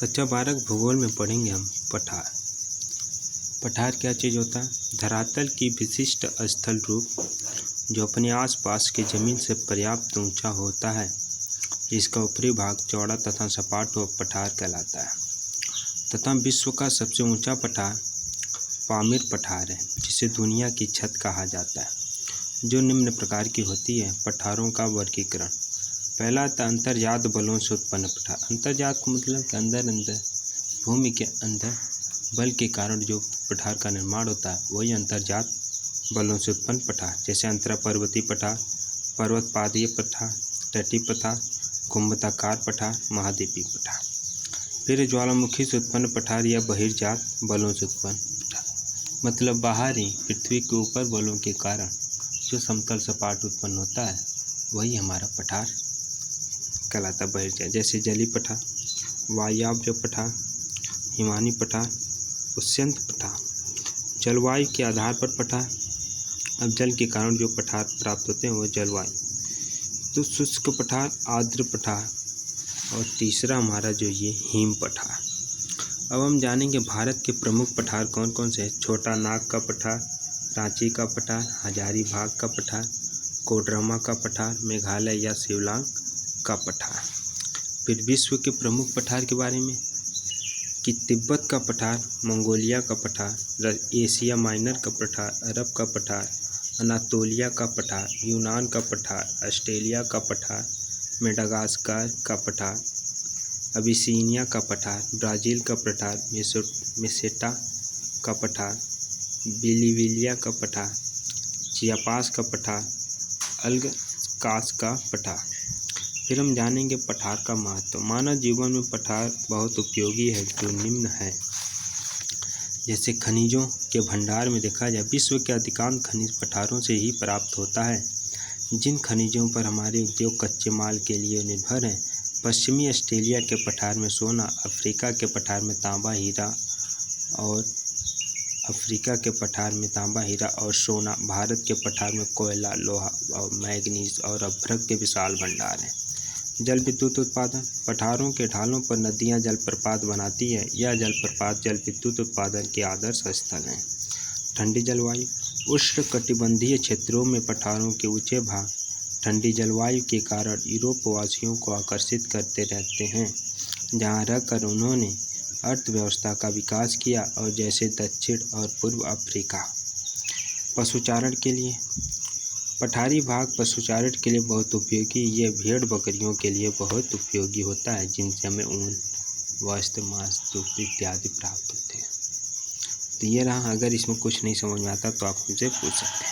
कक्षा 12 भूगोल में पढ़ेंगे हम पठार। पठार क्या चीज़ होता है? धरातल की विशिष्ट स्थल रूप जो अपने आसपास की जमीन से पर्याप्त ऊंचा होता है, जिसका ऊपरी भाग चौड़ा तथा सपाट हो पठार कहलाता है। तथा विश्व का सबसे ऊंचा पठार पामीर पठार है, जिसे दुनिया की छत कहा जाता है, जो निम्न प्रकार की होती है। पठारों का वर्गीकरण। पहला था अंतर्जात बलों से उत्पन्न पठार। अंतर्जात का मतलब कि अंदर भूमि के अंदर बल के कारण जो पठार का निर्माण होता है, वही अंतर्जात बलों से उत्पन्न पठार, जैसे अंतरा पर्वतीय पठार, पर्वतपादीय पठार, तटीय पठार, गुंबदाकार पठार, महाद्वीपीय पठार। फिर ज्वालामुखी से उत्पन्न पठार या बहिर्जात बलों से उत्पन्न पठार, मतलब बाहरी पृथ्वी के ऊपर बलों के कारण जो समतल सपाट उत्पन्न होता है, वही हमारा पठार कहलाता है बहिर्जात। जैसे जलीय पठार, वायव्य पठार, हिमानी पठार, उष्णत पठार। जलवायु के आधार पर पठार। अब जल के कारण जो पठार प्राप्त होते हैं वो जलवायु, तो शुष्क पठार, आर्द्र पठार, और तीसरा हमारा जो ये हिम पठार। अब हम जानेंगे भारत के प्रमुख पठार कौन कौन से हैं। छोटा नाग का पठार, रांची का पठार, हजारीबाग का पठार, कोडरमा का पठार, मेघालय या शिवलांग का पठार। फिर विश्व के प्रमुख पठार के बारे में कि तिब्बत का पठार, मंगोलिया का पठार, एशिया माइनर का पठार, अरब का पठार, अनातोलिया का पठार, यूनान का पठार, ऑस्ट्रेलिया का पठार, मेडागास्कर का पठार, अबिसिनिया का पठार, ब्राज़ील का पठार, मेसेटा का पठार, बोलिविया का पठार, चियापास का पठार, अल्गकास का पठार। फिर हम जानेंगे पठार का महत्व। मानव जीवन में पठार बहुत उपयोगी है, जो निम्न है। जैसे खनिजों के भंडार में देखा जाए, विश्व के अधिकांश खनिज पठारों से ही प्राप्त होता है। जिन खनिजों पर हमारे उद्योग कच्चे माल के लिए निर्भर हैं, पश्चिमी ऑस्ट्रेलिया के पठार में सोना, अफ्रीका के पठार में तांबा हीरा और सोना, भारत के पठार में कोयला, लोहा और मैग्नीज और अभ्रक के विशाल भंडार हैं। जल विद्युत उत्पादन। पठारों के ढालों पर नदियां जलप्रपात बनाती है। यह जलप्रपात जल विद्युत उत्पादन के आदर्श स्थल हैं। ठंडी जलवायु। उष्णकटिबंधीय क्षेत्रों में पठारों के ऊंचे भाग ठंडी जलवायु के कारण यूरोपवासियों को आकर्षित करते रहते हैं, जहां रहकर उन्होंने अर्थव्यवस्था का विकास किया, और जैसे दक्षिण और पूर्व अफ्रीका। पशुचारण के लिए पठारी भाग पशुचारण के लिए बहुत उपयोगी। ये भेड़ बकरियों के लिए बहुत उपयोगी होता है, जिनसे हमें ऊन, वस्त्र, मांस, दूध इत्यादि प्राप्त होते हैं। तो ये रहा। अगर इसमें कुछ नहीं समझ में आता तो आप मुझसे पूछ सकते हैं।